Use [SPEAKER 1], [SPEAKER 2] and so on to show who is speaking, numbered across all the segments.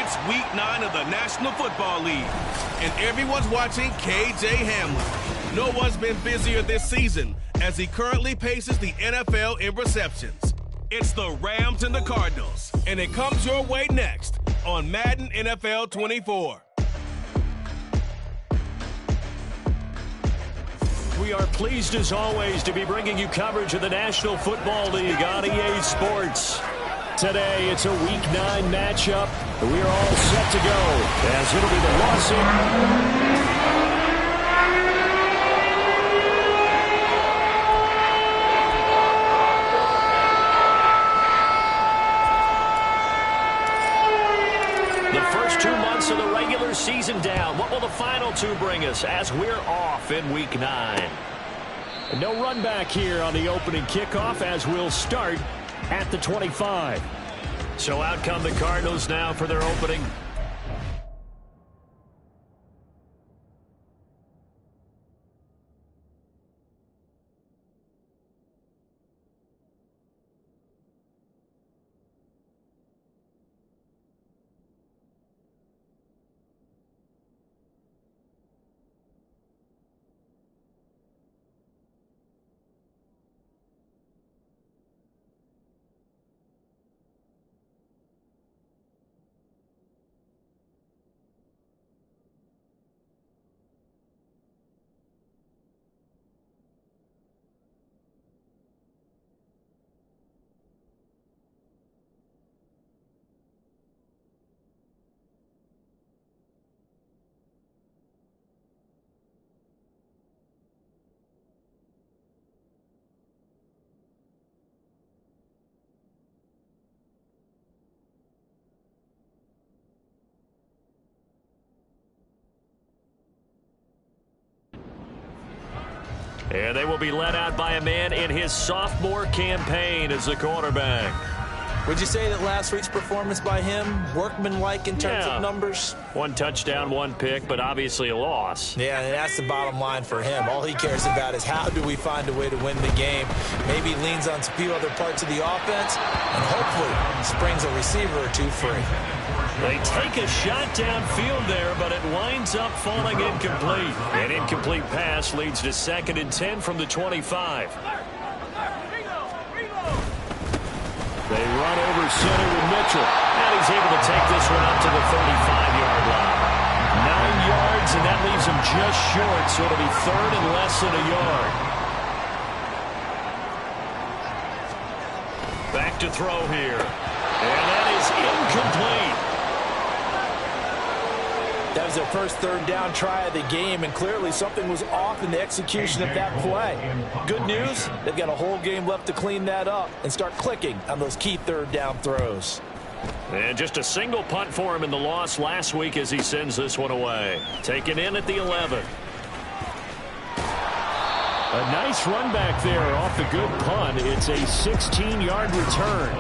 [SPEAKER 1] It's Week 9 of the National Football League, and everyone's watching K.J. Hamler. No one's been busier this season as he currently paces the NFL in receptions. It's the Rams and the Cardinals, and it comes your way next on Madden NFL 24.
[SPEAKER 2] We are pleased as always to be bringing you coverage of the National Football League on EA Sports. Today, it's a Week 9 matchup. We are all set to go as it'll be the Los The first 2 months of the regular season down. What will the final 2 bring us as we're off in Week 9? No run back here on the opening kickoff as we'll start at the 25. So out come the Cardinals now for their opening. And they will be led out by a man in his sophomore campaign as the quarterback.
[SPEAKER 3] Would you say that last week's performance by him, workmanlike in terms of numbers?
[SPEAKER 2] 1 touchdown, 1 pick, but obviously a loss.
[SPEAKER 3] Yeah, and that's the bottom line for him. All he cares about is how do we find a way to win the game. Maybe leans on a few other parts of the offense, and hopefully springs a receiver or 2 free.
[SPEAKER 2] They take a shot downfield there, but it winds up falling incomplete. An incomplete pass leads to 2nd and 10 from the 25. They run over center with Mitchell. And he's able to take this one up to the 35-yard line. 9 yards, and that leaves him just short, so it'll be 3rd and less than a yard. Back to throw here. And that is incomplete.
[SPEAKER 3] That was their first 3rd down try of the game, and clearly something was off in the execution of that play. Good news, they've got a whole game left to clean that up and start clicking on those key 3rd down throws.
[SPEAKER 2] And just a single punt for him in the loss last week as he sends this one away. Taken in at the 11. A nice run back there off the good punt. It's a 16-yard return.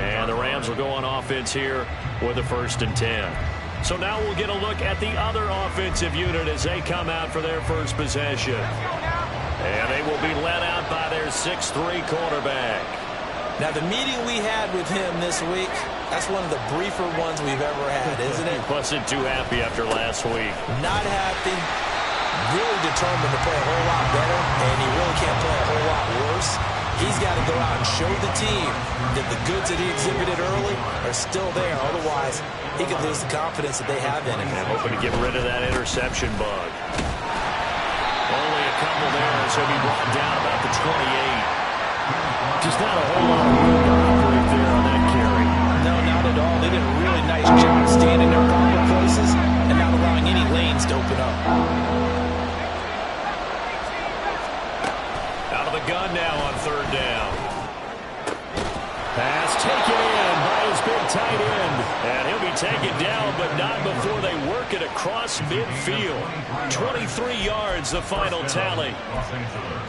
[SPEAKER 2] And the Rams will go on offense here with a 1st and 10. So now we'll get a look at the other offensive unit as they come out for their first possession. And they will be led out by their 6'3 quarterback.
[SPEAKER 3] Now, the meeting we had with him this week, that's one of the briefer ones we've ever had, isn't it?
[SPEAKER 2] He wasn't too happy after last week.
[SPEAKER 3] Not happy. Really determined to play a whole lot better, and he really can't play a whole lot worse. He's got to go out and show the team that the goods that he exhibited early are still there. Otherwise, he could lose the confidence that they have in him.
[SPEAKER 2] And hoping to get rid of that interception bug. Only a couple there, so he'll be brought down about the 28. Just not a whole lot of room to operate there on that carry.
[SPEAKER 3] No, not at all. They did a really nice job standing in their proper places and not allowing any lanes to open up.
[SPEAKER 2] Out of the gun now on 3rd down. Pass taken in by his big tight end. And he'll be taken down, but not before they work it across midfield. 23 yards, the final tally.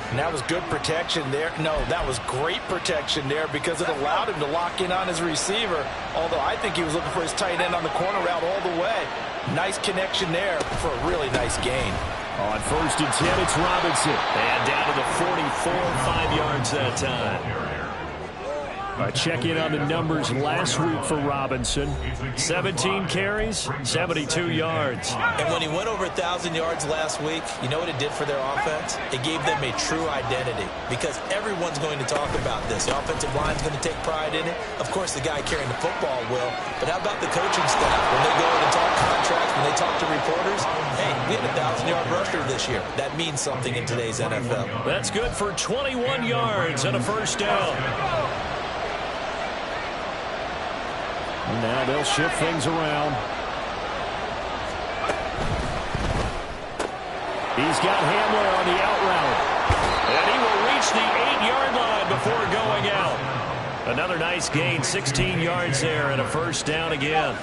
[SPEAKER 3] And that was good protection there. No, that was great protection there because it allowed him to lock in on his receiver. Although I think he was looking for his tight end on the corner route all the way. Nice connection there for a really nice gain.
[SPEAKER 2] On 1st and 10, it's Robinson. And down to the 44, 5 yards that time. Check in on the numbers last week for Robinson. 17 carries, 72 yards.
[SPEAKER 3] And when he went over 1,000 yards last week, you know what it did for their offense? It gave them a true identity because everyone's going to talk about this. The offensive line's going to take pride in it. Of course, the guy carrying the football will. But how about the coaching staff? When they go in and talk contracts, when they talk to reporters, hey, we had a 1,000-yard rusher this year. That means something in today's NFL.
[SPEAKER 2] That's good for 21 yards and a first down. Now they'll shift things around. He's got Hamler on the out route. And he will reach the 8-yard line before going out. Another nice gain, 16 yards there and a first down again.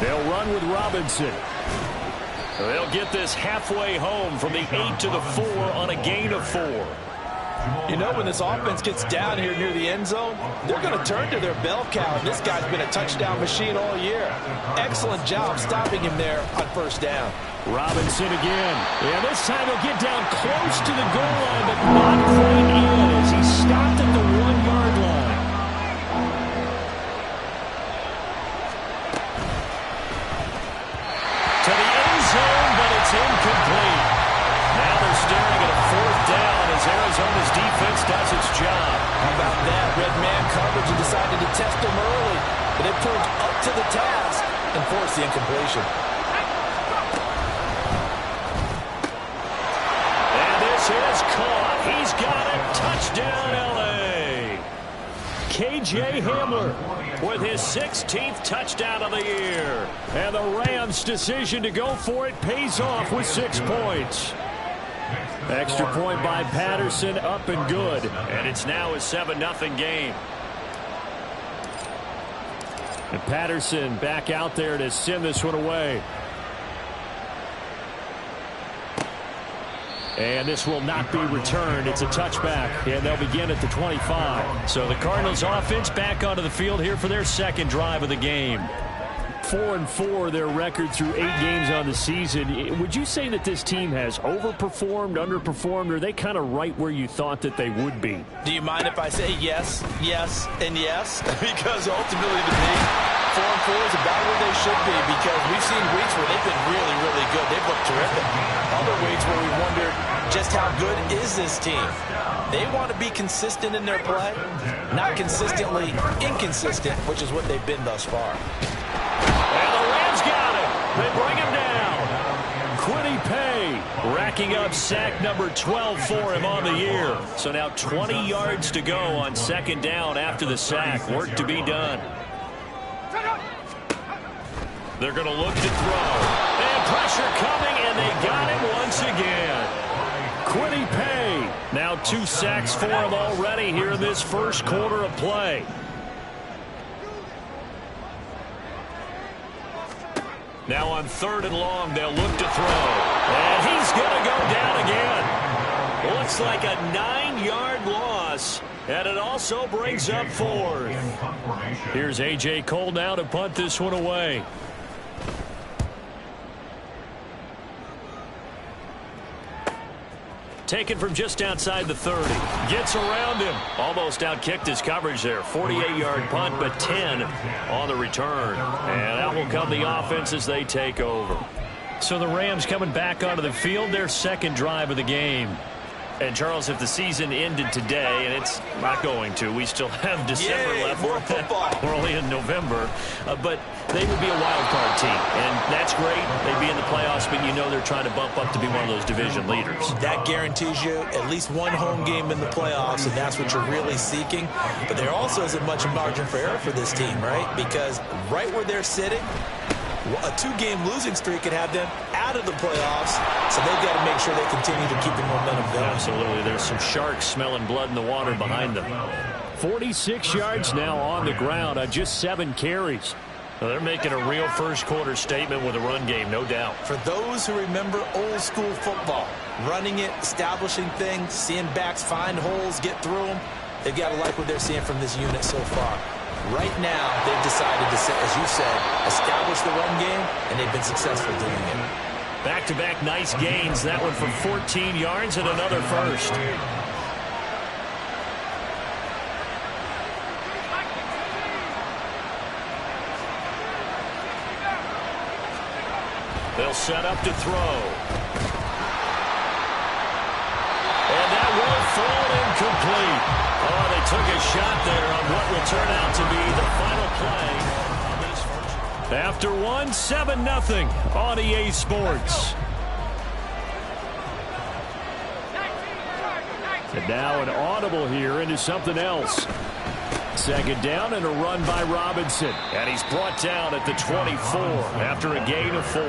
[SPEAKER 2] They'll run with Robinson. They'll get this halfway home from the 8 to the 4 on a gain of 4.
[SPEAKER 3] You know, when this offense gets down here near the end zone, they're going to turn to their bell cow, and this guy's been a touchdown machine all year. Excellent job stopping him there on first down.
[SPEAKER 2] Robinson again. And this time he'll get down close to the goal line, but not quite in as he stopped at the 1-yard line. To the end zone, but it's incomplete. Now they're staring at a fourth down as Arizona's defense does its job.
[SPEAKER 3] How about that? Red man coverage and decided to test him early, but it proved up to the task and forced the incompletion.
[SPEAKER 2] And this is caught. He's got it. Touchdown, L.A. K.J. Hamler with his 16th touchdown of the year. And the Rams' decision to go for it pays off with 6 points. Extra point by Patterson, up and good. And it's now a 7-0 game. And Patterson back out there to send this one away. And this will not be returned. It's a touchback, and they'll begin at the 25. So the Cardinals offense back onto the field here for their second drive of the game. 4-4 their record through 8 games on the season. Would you say that this team has overperformed, underperformed, or are they kind of right where you thought that they would be?
[SPEAKER 3] Do you mind if I say yes, yes, and yes? Because ultimately to me, 4-4 is about where they should be because we've seen weeks where they've been really, really good. They've looked terrific. Other weeks where we wondered just how good is this team. They want to be consistent in their play, not consistently inconsistent, which is what they've been thus far.
[SPEAKER 2] And the Rams got it. They bring him down. Quiddy Pay racking up sack number 12 for him on the year. So now 20 yards to go on second down after the sack. Work to be done. They're going to look to throw. And pressure coming, and they got him once again. Quiddy Pay. Now 2 sacks for him already here in this first quarter of play. Now on 3rd and long, they'll look to throw. And he's going to go down again. Looks like a 9-yard loss. And it also brings up 4th. Here's A.J. Cole now to punt this one away. Taken from just outside the 30. Gets around him. Almost outkicked his coverage there. 48-yard punt, but 10 on the return. And out will come the offense as they take over. So the Rams coming back onto the field, their second drive of the game. And, Charles, if the season ended today, and it's not going to, we still have December left.
[SPEAKER 3] More football.
[SPEAKER 2] We're only in November. But they would be a wild card team. And that's great. They'd be in the playoffs, but you know they're trying to bump up to be one of those division leaders.
[SPEAKER 3] That guarantees you at least one home game in the playoffs, and that's what you're really seeking. But there also isn't much margin for error for this team, right? Because right where they're sitting, a 2-game losing streak could have them out of the playoffs, so they've got to make sure they continue to keep the momentum going.
[SPEAKER 2] Absolutely. There's some sharks smelling blood in the water behind them. 46 yards now on the ground on just 7 carries. Well, they're making a real first-quarter statement with a run game, no doubt.
[SPEAKER 3] For those who remember old-school football, running it, establishing things, seeing backs find holes, get through them, they've got to like what they're seeing from this unit so far. Right now, they've decided to, as you said, establish the run game, and they've been successful doing it.
[SPEAKER 2] Back-to-back nice gains. That one for 14 yards and another first. They'll set up to throw. And that will fall incomplete. Oh, they took a shot there on what will turn out to be the final play on this first. After one, 7-0 on EA Sports. And now an audible here into something else. Second down and a run by Robinson. And he's brought down at the 24 after a gain of 4.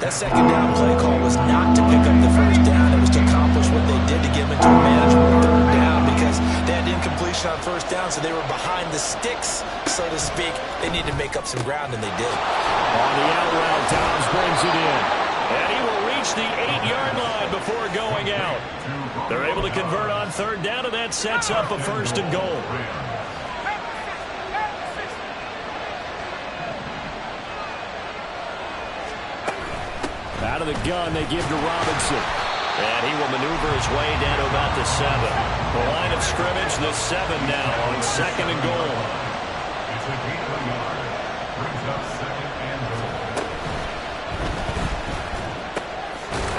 [SPEAKER 3] That second down play call was not to pick up the first down. It was to accomplish what they did to get them into a manageable third down because they had incompletion on first down, so they were behind the sticks, so to speak. They needed to make up some ground, and they did.
[SPEAKER 2] On the out route, Dobbs brings it in. And he will reach the 8-yard line before going out. They're able to convert on third down, and that sets up a first and goal. Out of the gun, they give to Robinson. And he will maneuver his way down to about the 7. The line of scrimmage, the 7 now on second and goal.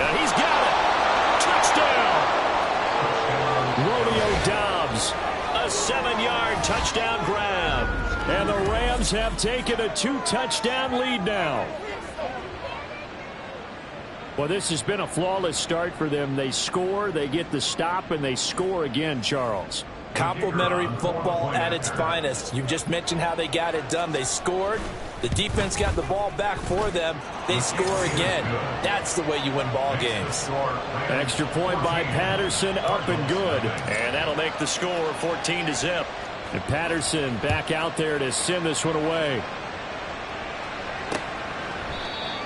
[SPEAKER 2] And he's got it. Touchdown. Romeo Dobbs, a 7-yard touchdown grab. And the Rams have taken a 2-touchdown lead now. Well, this has been a flawless start for them. They score, they get the stop, and they score again, Charles.
[SPEAKER 3] Complimentary football at its finest. You just mentioned how they got it done. They scored. The defense got the ball back for them. They score again. That's the way you win ball games.
[SPEAKER 2] Extra point by Patterson, up and good. And that'll make the score 14-0. And Patterson back out there to send this one away.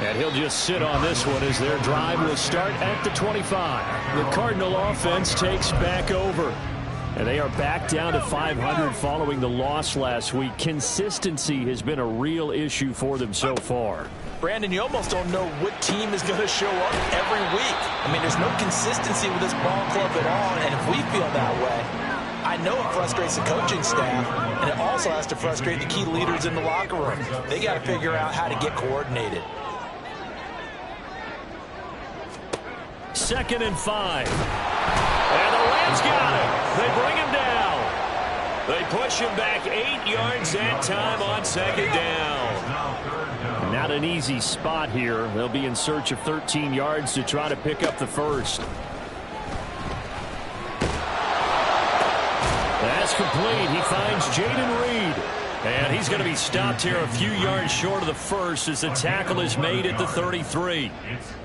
[SPEAKER 2] And he'll just sit on this one as their drive will start at the 25. The Cardinal offense takes back over. And they are back down to 500 following the loss last week. Consistency has been a real issue for them so far.
[SPEAKER 3] Brandon, you almost don't know what team is going to show up every week. I mean, there's no consistency with this ball club at all. And if we feel that way, I know it frustrates the coaching staff, and it also has to frustrate the key leaders in the locker room. They got to figure out how to get coordinated.
[SPEAKER 2] 2nd and 5. And the Rams got it. They bring him down. They push him back 8 yards that time on 2nd down. Not an easy spot here. They'll be in search of 13 yards to try to pick up the first. That's complete. He finds Jaden Reed. And he's going to be stopped here a few yards short of the first as the tackle is made at the 33.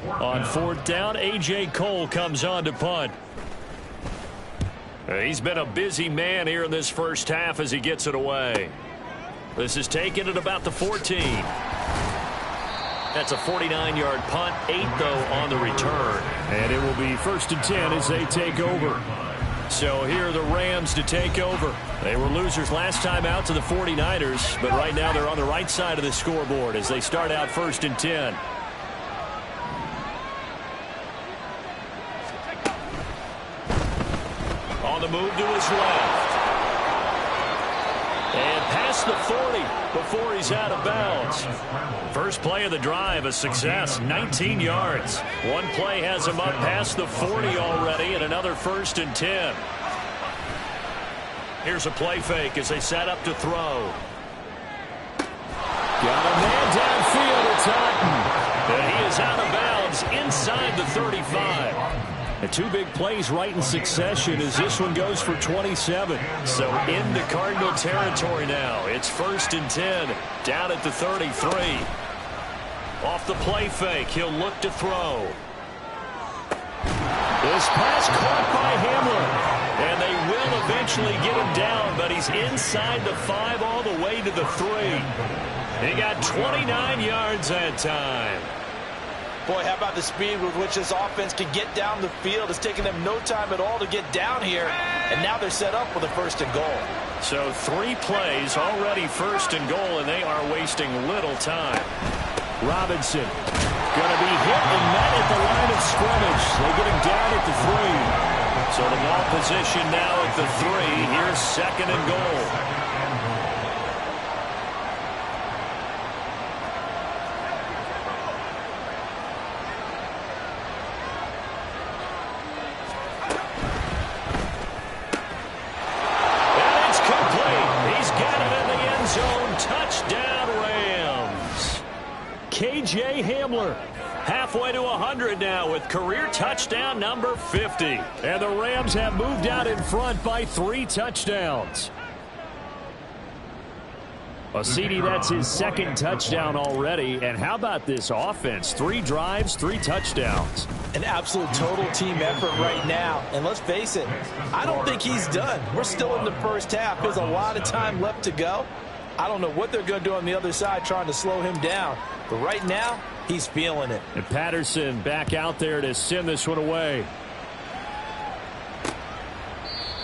[SPEAKER 2] On 4th down, A.J. Cole comes on to punt. He's been a busy man here in this first half as he gets it away. This is taken at about the 14. That's a 49-yard punt, 8 though on the return. And it will be 1st and 10 as they take over. So here are the Rams to take over. They were losers last time out to the 49ers, but right now they're on the right side of the scoreboard as they start out 1st and 10. On the move to his left. And past the 40 before he's out of bounds. First play of the drive, a success, 19 yards. One play has him up past the 40 already, and another 1st and 10. Here's a play fake as they set up to throw. Got a man downfield, it's Hutton. And he is out of bounds inside the 35. And 2 big plays right in succession as this one goes for 27. So into Cardinal territory now. It's 1st and 10 down at the 33. Off the play fake, he'll look to throw. This pass caught by Hamlin. And they will eventually get him down, but he's inside the 5 all the way to the 3. He got 29 yards that time.
[SPEAKER 3] Boy, how about the speed with which this offense can get down the field? It's taken them no time at all to get down here, and now they're set up with a 1st and goal.
[SPEAKER 2] So 3 plays already 1st and goal, and they are wasting little time. Robinson going to be hit and met at the line of scrimmage. They get him down at the 3. So the ball position now at the 3. Here's 2nd and goal. Touchdown, Rams. K.J. Hamler halfway to 100 now with career touchdown number 50. And the Rams have moved out in front by 3 touchdowns. CD, that's his 2nd touchdown already. And how about this offense? 3 drives, 3 touchdowns.
[SPEAKER 3] An absolute total team effort right now. And let's face it, I don't think he's done. We're still in the first half. There's a lot of time left to go. I don't know what they're going to do on the other side trying to slow him down. But right now, he's feeling it.
[SPEAKER 2] And Patterson back out there to send this one away.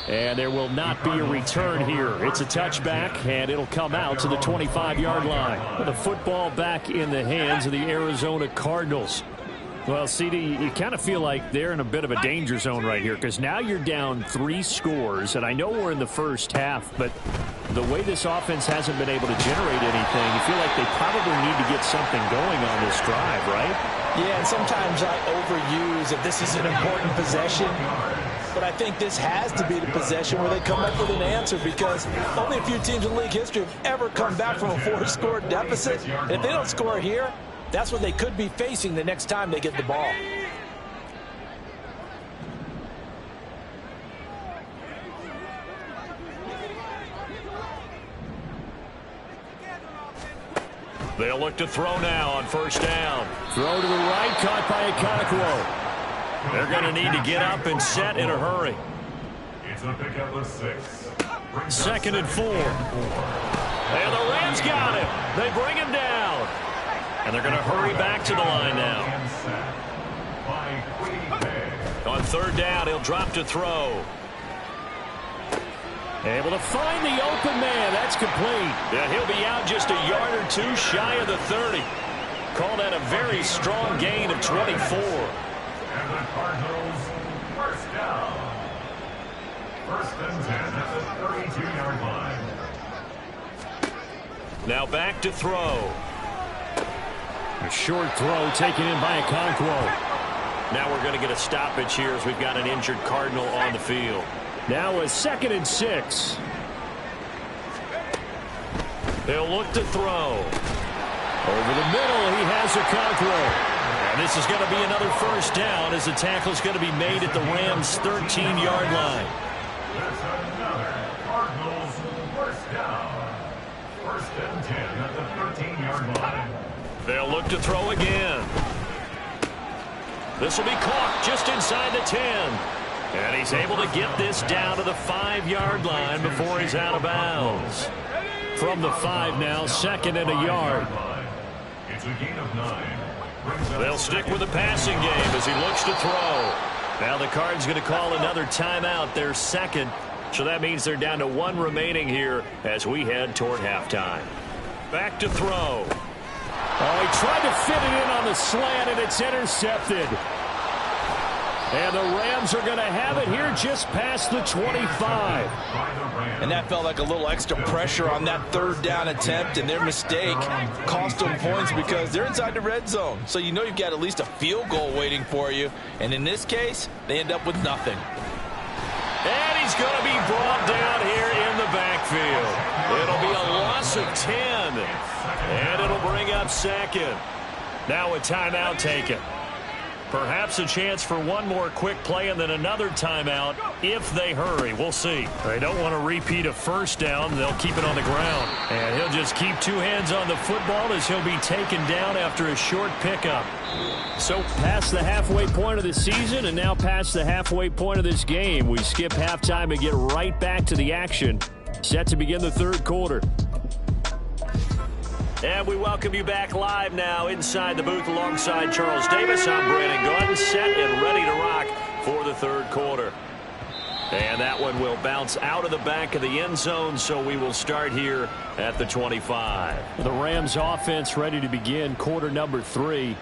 [SPEAKER 2] And there will not be a return here. It's a touchback, and it'll come out to the 25-yard line. With the football back in the hands of the Arizona Cardinals. Well, CD, you kind of feel like they're in a bit of a danger zone right here because now you're down 3 scores, and I know we're in the first half, but the way this offense hasn't been able to generate anything, you feel like they probably need to get something going on this drive, right?
[SPEAKER 3] Yeah, and sometimes I overuse if this is an important possession, but I think this has to be the possession where they come up with an answer because only a few teams in league history have ever come back from a 4-score deficit. And if they don't score here, that's what they could be facing the next time they get the ball.
[SPEAKER 2] They'll look to throw now on 1st down. Throw to the right, caught by Okonkwo. They're going to need to get up and set in a hurry.
[SPEAKER 4] It's a pickup of 6.
[SPEAKER 2] 2nd and 4. And the Rams got him. They bring him down. And they're going to hurry back to the line now. On 3rd down, he'll drop to throw. Able to find the open man. That's complete. Yeah, he'll be out just a yard or 2 shy of the 30. Call that a very strong gain of 24.
[SPEAKER 4] And the Cardinals, 1st down. 1st and 10 at the 32-yard line.
[SPEAKER 2] Now back to throw. A short throw taken in by Okonkwo. Now we're going to get a stoppage here as we've got an injured Cardinal on the field. Now a 2nd and 6. They'll look to throw. Over the middle, he has Okonkwo. And this is going to be another 1st down as the tackle is going to be made at the Rams' 13-yard line.
[SPEAKER 4] That's another Cardinals 1st down. 1st and 10 at the 13-yard line.
[SPEAKER 2] They'll look to throw again. This will be caught just inside the 10. And he's able to get this down to the 5-yard line before he's out of bounds. From the 5 now, 2nd and a yard.
[SPEAKER 4] It's a gain of 9.
[SPEAKER 2] They'll stick with the passing game as he looks to throw. Now the Cards going to call another timeout, their 2nd. So that means they're down to 1 remaining here as we head toward halftime. Back to throw. Oh, he tried to fit it in on the slant, and it's intercepted. And the Rams are going to have it here just past the 25.
[SPEAKER 3] And that felt like a little extra pressure on that 3rd down attempt, and their mistake cost them points because they're inside the red zone. So you know you've got at least a field goal waiting for you. And in this case, they end up with nothing.
[SPEAKER 2] And he's going to be brought down here in the backfield. It'll be a loss of 10. And it'll bring up 2nd. Now a timeout taken. Perhaps a chance for one more quick play and then another timeout if they hurry. We'll see. They don't want to repeat a 1st down. They'll keep it on the ground. And he'll just keep 2 hands on the football as he'll be taken down after a short pickup. So past the halfway point of the season and now past the halfway point of this game, we skip halftime and get right back to the action. Set to begin the 3rd quarter. And we welcome you back live now inside the booth alongside Charles Davis. I'm Brandon Gordon, set and ready to rock for the 3rd quarter. And that one will bounce out of the back of the end zone, so we will start here at the 25.
[SPEAKER 5] The Rams offense ready to begin quarter number 3.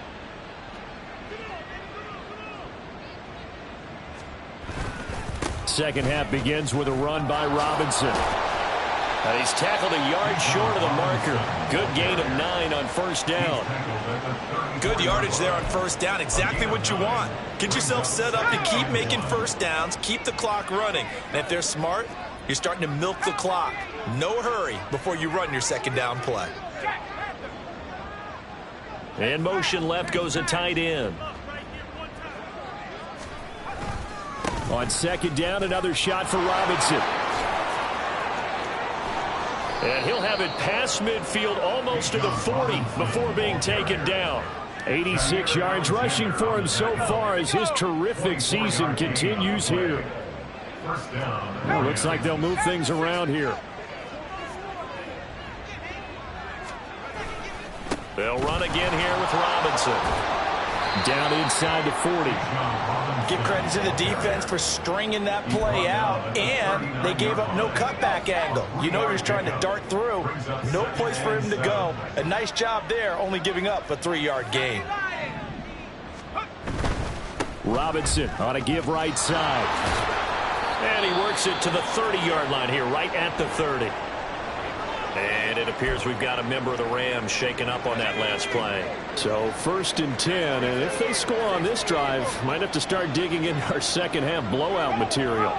[SPEAKER 5] Second half begins with a run by Robinson.
[SPEAKER 2] And he's tackled a yard short of the marker. Good gain of 9 on first down.
[SPEAKER 3] Good yardage there on first down. Exactly what you want. Get yourself set up to keep making first downs, keep the clock running. And if they're smart, you're starting to milk the clock. No hurry before you run your second down play.
[SPEAKER 2] In motion left goes a tight end.
[SPEAKER 5] On second down, another shot for Robinson.
[SPEAKER 2] And he'll have it past midfield almost to the 40 before being taken down.
[SPEAKER 5] 86 yards rushing for him so far as his terrific season continues here. Well, looks like they'll move things around here.
[SPEAKER 2] They'll run again here with Robinson.
[SPEAKER 5] Down inside the 40.
[SPEAKER 3] Give credit to the defense for stringing that play out, and they gave up no cutback angle. You know he was trying to dart through. No place for him to go. A nice job there, only giving up a 3-yard gain.
[SPEAKER 5] Robinson on a give right side.
[SPEAKER 2] And he works it to the 30-yard line here, right at the 30. And it appears we've got a member of the Rams shaken up on that last play.
[SPEAKER 5] So 1st and 10, and if they score on this drive, might have to start digging in our second half blowout material.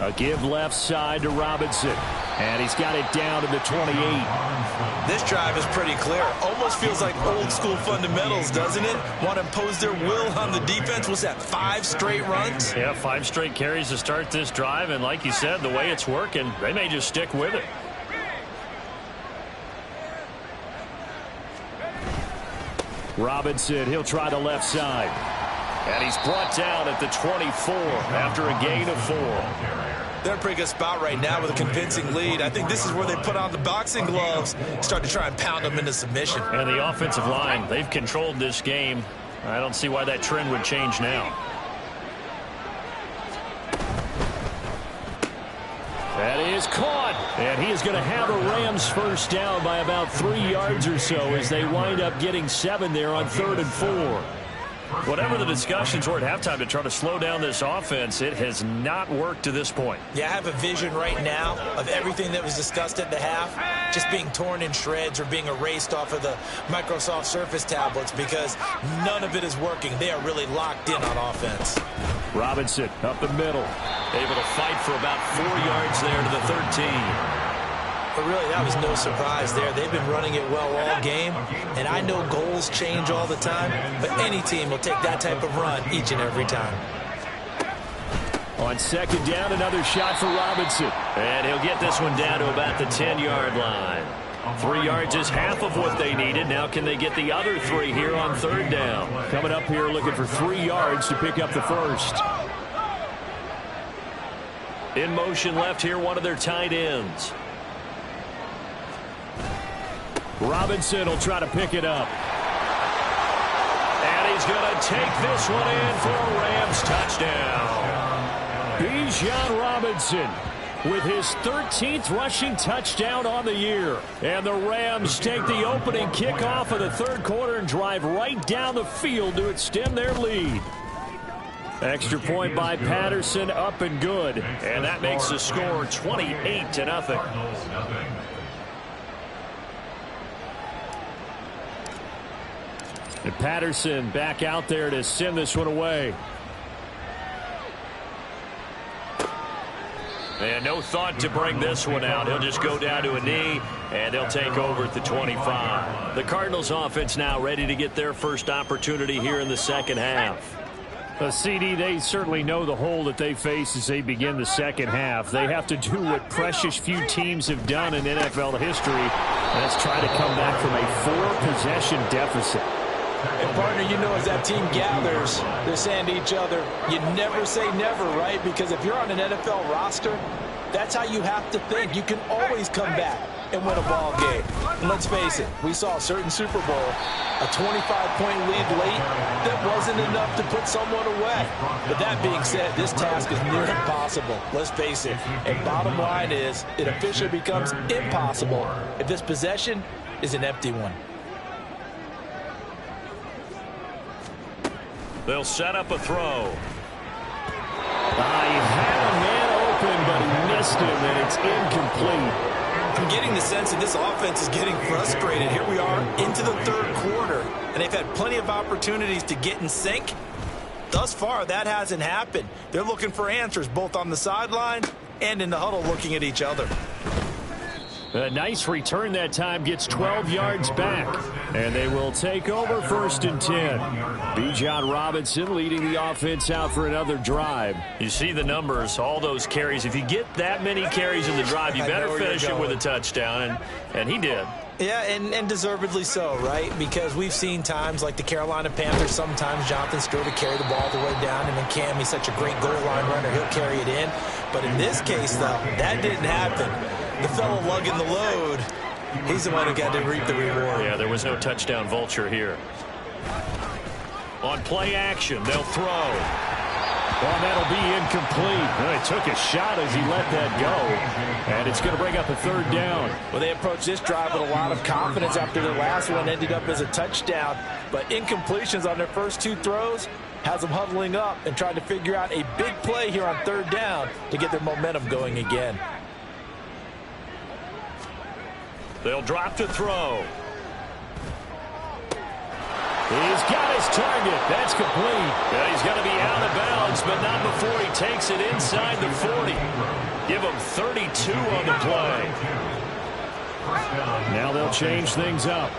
[SPEAKER 5] A give left side to Robinson. And he's got it down to the 28.
[SPEAKER 3] This drive is pretty clear. Almost feels like old school fundamentals, doesn't it? Want to impose their will on the defense. Was that 5 straight runs?
[SPEAKER 2] Yeah, 5 straight carries to start this drive. And like you said, the way it's working, they may just stick with it.
[SPEAKER 5] Robinson, he'll try the left side.
[SPEAKER 2] And he's brought down at the 24 after a gain of 4.
[SPEAKER 3] They're in a pretty good spot right now with a convincing lead. I think this is where they put on the boxing gloves, start to try and pound them into submission.
[SPEAKER 2] And the offensive line, they've controlled this game. I don't see why that trend would change now.
[SPEAKER 5] That is caught. And he is going to have a Rams first down by about 3 yards or so as they wind up getting 7 there on 3rd and 4.
[SPEAKER 2] Whatever the discussions were at halftime to try to slow down this offense, it has not worked to this point.
[SPEAKER 3] Yeah, I have a vision right now of everything that was discussed at the half just being torn in shreds or being erased off of the Microsoft Surface tablets because none of it is working. They are really locked in on offense.
[SPEAKER 5] Robinson up the middle.
[SPEAKER 2] Able to fight for about 4 yards there to the 13.
[SPEAKER 3] But really, that was no surprise there. They've been running it well all game, and I know goals change all the time, but any team will take that type of run each and every time.
[SPEAKER 5] On second down, another shot for Robinson.
[SPEAKER 2] And he'll get this one down to about the 10-yard line. 3 yards is half of what they needed. Now can they get the other 3 here on 3rd down?
[SPEAKER 5] Coming up here looking for 3 yards to pick up the first.
[SPEAKER 2] In motion left here, one of their tight ends.
[SPEAKER 5] Robinson will try to pick it up.
[SPEAKER 2] And he's going to take this one in for a Rams touchdown.
[SPEAKER 5] Bijan Robinson with his 13th rushing touchdown on the year. And the Rams take the opening kickoff of the 3rd quarter and drive right down the field to extend their lead. Extra point by Patterson, up and good.
[SPEAKER 2] And that makes the score 28-0.
[SPEAKER 5] And Patterson back out there to send this one away.
[SPEAKER 2] And no thought to bring this one out. He'll just go down to a knee, and they'll take over at the 25. The Cardinals offense now ready to get their first opportunity here in the second half.
[SPEAKER 5] CD, they certainly know the hole that they face as they begin the second half. They have to do what precious few teams have done in NFL history. That's try to come back from a 4-possession deficit.
[SPEAKER 3] And, partner, you know, as that team gathers, they're saying to each other, you never say never, right? Because if you're on an NFL roster, That's how you have to think. You can always come back and win a ball game. And let's face it, we saw a certain Super Bowl, a 25-point lead late that wasn't enough to put someone away. But that being said, this task is near impossible. Let's face it. And bottom line is, it officially becomes impossible if this possession is an empty one.
[SPEAKER 2] They'll set up a throw.
[SPEAKER 5] He had a man open, but he missed him, and it's incomplete.
[SPEAKER 3] I'm getting the sense that this offense is getting frustrated. Here we are into the third quarter, and they've had plenty of opportunities to get in sync. Thus far, that hasn't happened. They're looking for answers both on the sideline and in the huddle looking at each other.
[SPEAKER 5] A nice return that time, gets 12 yards back. And they will take over 1st and 10. Bijan Robinson leading the offense out for another drive.
[SPEAKER 2] You see the numbers, all those carries. If you get that many carries in the drive, you better finish it with a touchdown, and he did.
[SPEAKER 3] Yeah, and deservedly so, right? Because we've seen times like the Carolina Panthers, sometimes Jonathan Stewart will carry the ball all the way down, and then Cam, he's such a great goal line runner, he'll carry it in. But in this case, though, that didn't happen. The fellow lugging the load, he's the one who got to reap the reward.
[SPEAKER 2] Yeah, there was no touchdown vulture here. On play action, they'll throw.
[SPEAKER 5] Well, that'll be incomplete. Well, he took a shot as he let that go. And it's going to bring up a 3rd down.
[SPEAKER 3] Well, they approached this drive with a lot of confidence after their last one ended up as a touchdown. But incompletions on their first 2 throws has them huddling up and trying to figure out a big play here on 3rd down to get their momentum going again.
[SPEAKER 2] They'll drop to throw.
[SPEAKER 5] He's got his target. That's complete.
[SPEAKER 2] Yeah, he's going to be out of bounds, but not before he takes it inside the 40. Give him 32 on the play.
[SPEAKER 5] Now they'll change things up.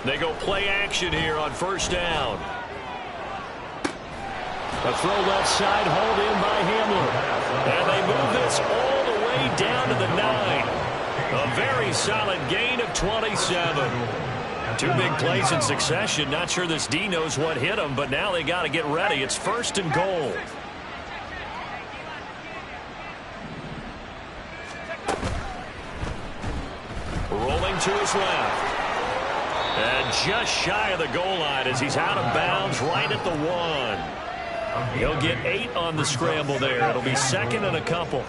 [SPEAKER 2] They go play action here on 1st down.
[SPEAKER 5] A throw left side, hauled in by Hamler.
[SPEAKER 2] And they move this all the way down to the 9. A very solid gain of 27. 2 big plays in succession. Not sure this D knows what hit him, but now they got to get ready. It's 1st and goal. Rolling to his left. And just shy of the goal line as he's out of bounds right at the 1. He'll get 8 on the scramble there. It'll be 2nd and a couple.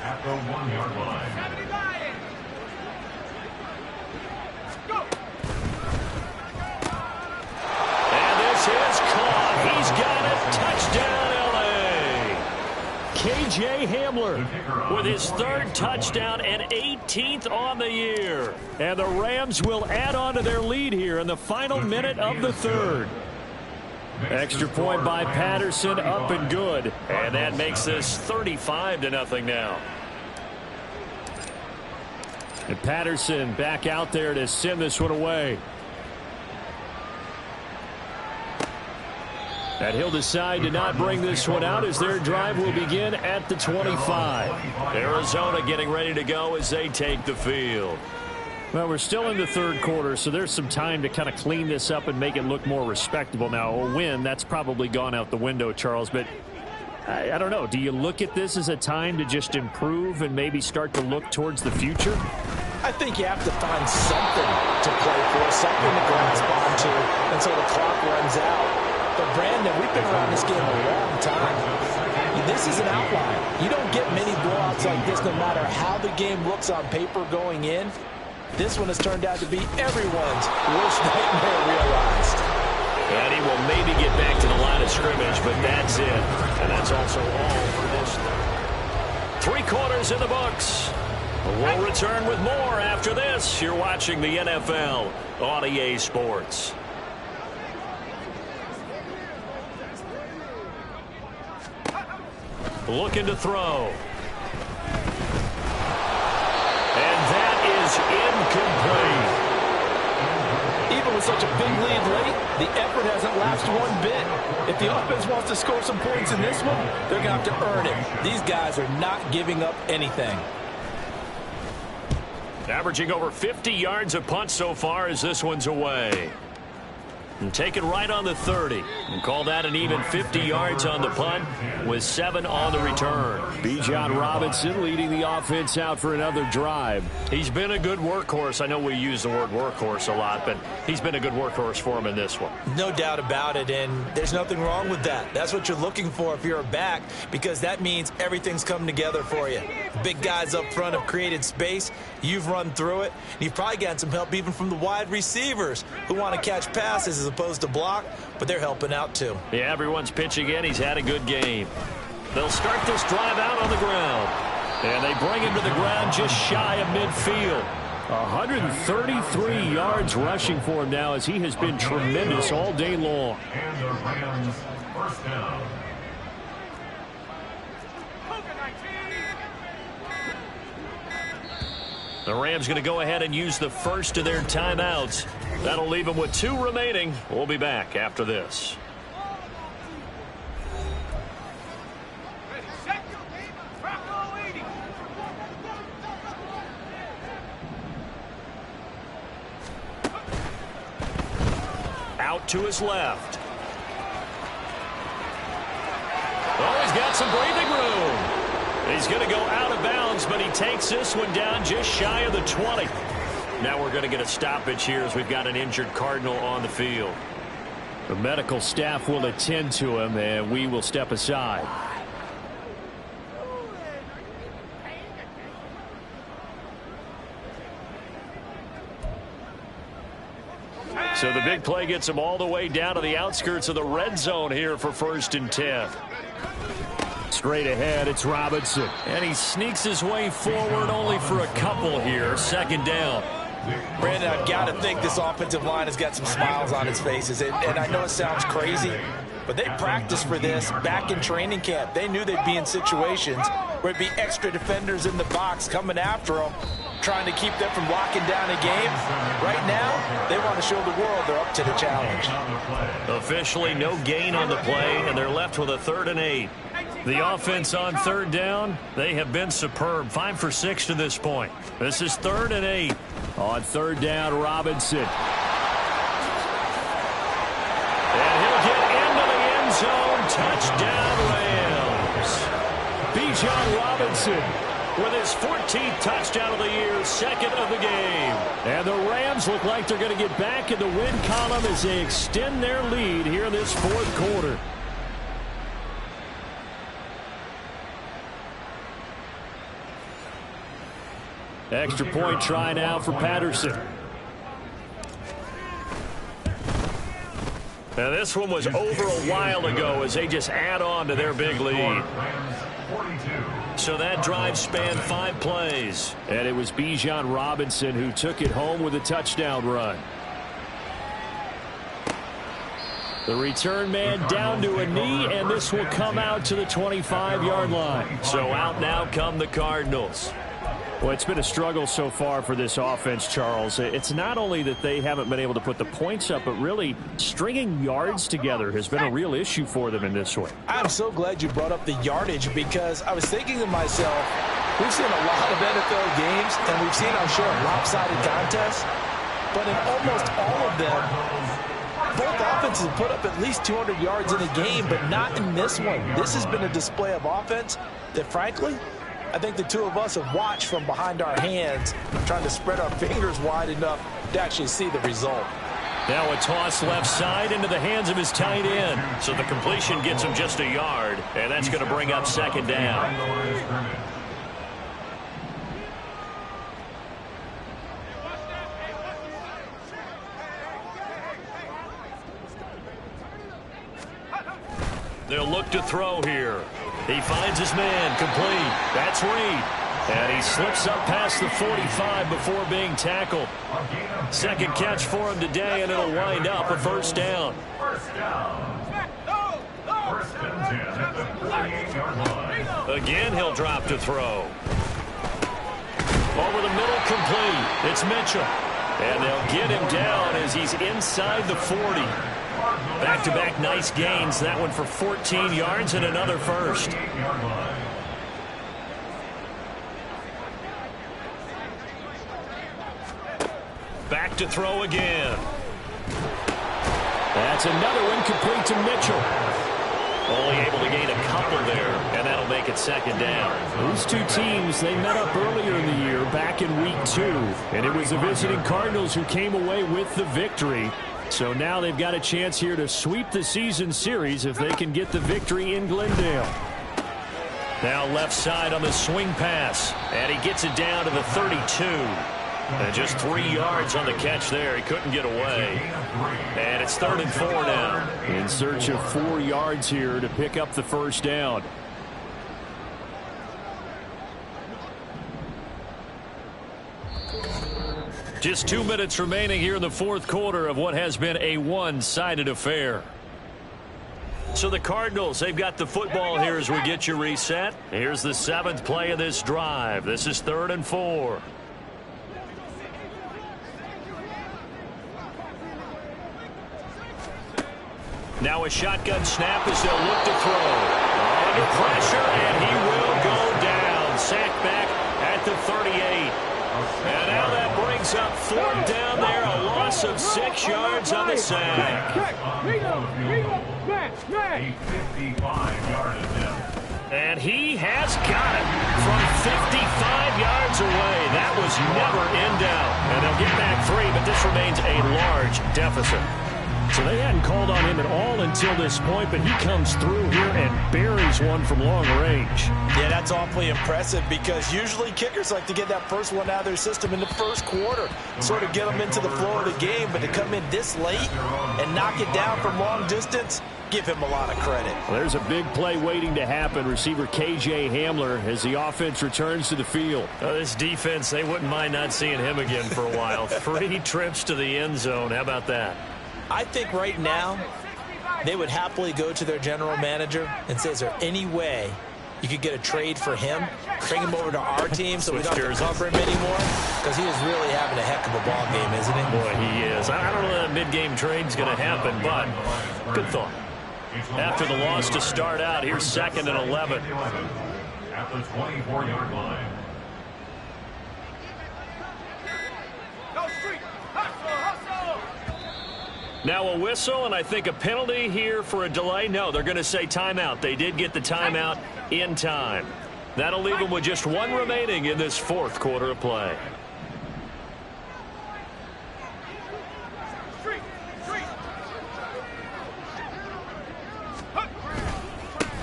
[SPEAKER 2] And this is caught. He's got it. Touchdown, L.A.
[SPEAKER 5] K.J. Hamler
[SPEAKER 2] with his 3rd touchdown and 18th on the year.
[SPEAKER 5] And the Rams will add on to their lead here in the final minute of the 3rd. Extra point by Patterson, up and good.
[SPEAKER 2] And that makes this 35-0 now.
[SPEAKER 5] And Patterson back out there to send this one away. And he'll decide to not bring this one out as their drive will begin at the 25.
[SPEAKER 2] Arizona getting ready to go as they take the field.
[SPEAKER 5] Well, we're still in the 3rd quarter, so there's some time to kind of clean this up and make it look more respectable. Now, a win, that's probably gone out the window, Charles, but I don't know. Do you look at this as a time to just improve and maybe start to look towards the future?
[SPEAKER 3] I think you have to find something to play for, something to grasp onto until the clock runs out. But, Brandon, we've been around this game a long time. This is an outlier. You don't get many blowouts like this no matter how the game looks on paper going in. This one has turned out to be everyone's worst nightmare realized.
[SPEAKER 2] And he will maybe get back to the line of scrimmage, but that's it. And that's also all for this 3 quarters in the books. We'll return with more after this. You're watching the NFL on EA Sports. Looking to throw. And that is incomplete.
[SPEAKER 3] Even with such a big lead late, the effort hasn't lasted one bit. If the offense wants to score some points in this one, they're going to have to earn it. These guys are not giving up anything.
[SPEAKER 2] Averaging over 50 yards a punt so far as this one's away. And take it right on the 30. And call that an even 50 yards on the punt with 7 on the return.
[SPEAKER 5] Bijan Robinson leading the offense out for another drive.
[SPEAKER 2] He's been a good workhorse. I know we use the word workhorse a lot, but he's been a good workhorse for him in this one.
[SPEAKER 3] No doubt about it, and there's nothing wrong with that. That's what you're looking for if you're a back, because that means everything's come together for you. Big guys up front have created space. You've run through it. You've probably gotten some help even from the wide receivers who want to catch passes as opposed to block, but they're helping out too.
[SPEAKER 2] Yeah, everyone's pitching in. He's had a good game. They'll start this drive out on the ground. And they bring him to the ground just shy of midfield.
[SPEAKER 5] 133 yards rushing for him now as he has been tremendous all day long.
[SPEAKER 4] And the Rams first down.
[SPEAKER 2] The Rams going to go ahead and use the first of their timeouts. That'll leave them with 2 remaining. We'll be back after this. Out to his left. Oh, he's got some breathing room. He's going to go out of bounds, but he takes this one down just shy of the 20. Now we're going to get a stoppage here as we've got an injured Cardinal on the field.
[SPEAKER 5] The medical staff will attend to him, and we will step aside.
[SPEAKER 2] So the big play gets him all the way down to the outskirts of the red zone here for 1st and 10.
[SPEAKER 5] Straight ahead, it's Robinson.
[SPEAKER 2] And he sneaks his way forward only for a couple here. 2nd down.
[SPEAKER 3] Brandon, I've got to think this offensive line has got some smiles on its faces. And I know it sounds crazy, but they practiced for this back in training camp. They knew they'd be in situations where it'd be extra defenders in the box coming after them, trying to keep them from locking down a game. Right now, they want to show the world they're up to the challenge.
[SPEAKER 2] Officially no gain on the play, and they're left with a 3rd and 8. The offense on 3rd down, they have been superb. 5 for 6 to this point. This is 3rd and 8.
[SPEAKER 5] On 3rd down, Robinson.
[SPEAKER 2] And he'll get into the end zone. Touchdown, Rams.
[SPEAKER 5] Bijan Robinson
[SPEAKER 2] with his 14th touchdown of the year, 2nd of the game.
[SPEAKER 5] And the Rams look like they're going to get back in the win column as they extend their lead here in this 4th quarter. Extra point try now for Patterson.
[SPEAKER 2] Now this one was over a while ago as they just add on to their big lead. So that drive spanned 5 plays.
[SPEAKER 5] And it was Bijan Robinson who took it home with a touchdown run. The return man down to a knee, and this will come out to the 25-yard line.
[SPEAKER 2] So out now come the Cardinals.
[SPEAKER 5] Well, it's been a struggle so far for this offense, Charles. It's not only that they haven't been able to put the points up, but really stringing yards together has been a real issue for them in this one.
[SPEAKER 3] I'm so glad you brought up the yardage, because I was thinking to myself, we've seen a lot of NFL games, and we've seen our share of lopsided contests, but in almost all of them, both offenses have put up at least 200 yards in a game, but not in this one. This has been a display of offense that, frankly, I think the two of us have watched from behind our hands, trying to spread our fingers wide enough to actually see the result.
[SPEAKER 2] Now a toss left side into the hands of his tight end. So the completion gets him just a yard, and that's going to bring up 2nd down. They'll look to throw here. He finds his man, complete. That's Reed. And he slips up past the 45 before being tackled. 2nd catch for him today, and it'll wind up a 1st down.
[SPEAKER 4] First down. 1st and 10 at the 48-yard line.
[SPEAKER 2] Again, he'll drop to throw. Over the middle, complete. It's Mitchell. And they'll get him down as he's inside the 40. Back-to-back nice gains. That one for 14 yards and another 1st. Back to throw again.
[SPEAKER 5] That's another one complete to Mitchell.
[SPEAKER 2] Only able to gain a couple there, and that'll make it second down.
[SPEAKER 5] These two teams, they met up earlier in the year, back in week 2. And it was the visiting Cardinals who came away with the victory. So now they've got a chance here to sweep the season series if they can get the victory in Glendale.
[SPEAKER 2] Now left side on the swing pass, and he gets it down to the 32. And just 3 yards on the catch there. He couldn't get away. And it's 3rd and 4 now.
[SPEAKER 5] In search of 4 yards here to pick up the first down.
[SPEAKER 2] Just 2 minutes remaining here in the 4th quarter of what has been a one-sided affair. So the Cardinals, they've got the football here as we get you reset. Here's the 7th play of this drive. This is 3rd and 4. Now a shotgun snap as they'll look to throw. Under pressure, and he will go down. Sacked back at the 38. And now that brings up 4th down there. A loss of 6 yards on the sack. And he has got it from 55 yards away. That was never in doubt. And they'll get back 3, but this remains a large deficit.
[SPEAKER 5] So they hadn't called on him at all until this point, but he comes through here and buries one from long range.
[SPEAKER 3] Yeah, that's awfully impressive because usually kickers like to get that first one out of their system in the 1st quarter, sort of get them into the flow of the game, but to come in this late and knock it down from long distance, give him a lot of credit.
[SPEAKER 5] Well, there's a big play waiting to happen. Receiver K.J. Hamler as the offense returns to the field.
[SPEAKER 2] This defense, they wouldn't mind not seeing him again for a while. 3 trips to the end zone. How about that?
[SPEAKER 3] I think right now they would happily go to their general manager and say, is there any way you could get a trade for him, bring him over to our team so we don't have to cover him anymore? Because he is really having a heck of a ball game, isn't he?
[SPEAKER 2] Boy, he is. I don't know that mid-game trade's going to happen, but good thought. After the loss to start out, here's 2nd and 11.
[SPEAKER 4] At the 24-yard line.
[SPEAKER 2] Now a whistle, and I think a penalty here for a delay. No, they're going to say timeout. They did get the timeout in time. That'll leave them with just 1 remaining in this 4th quarter of play.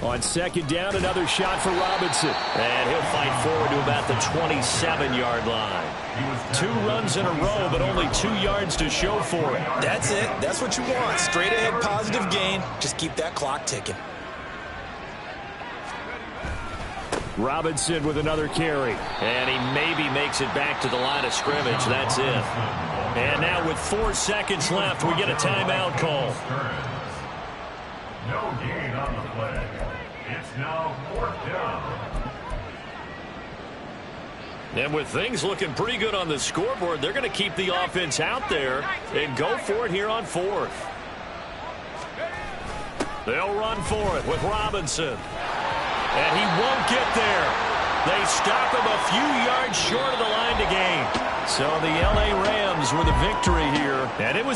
[SPEAKER 5] On 2nd down, another shot for Robinson.
[SPEAKER 2] And he'll fight forward to about the 27-yard line. 2 runs in a row, but only 2 yards to show for it.
[SPEAKER 3] That's it. That's what you want. Straight ahead positive gain. Just keep that clock ticking.
[SPEAKER 5] Robinson with another carry.
[SPEAKER 2] And he maybe makes it back to the line of scrimmage. That's it. And now with 4 seconds left, we get a timeout call.
[SPEAKER 4] No gain on the play. It's now 4th down.
[SPEAKER 2] And with things looking pretty good on the scoreboard, they're going to keep the offense out there and go for it here on 4th. They'll run for it with Robinson. And he won't get there. They stop him a few yards short of the line to gain.
[SPEAKER 5] So the L.A. Rams with a victory here. And it was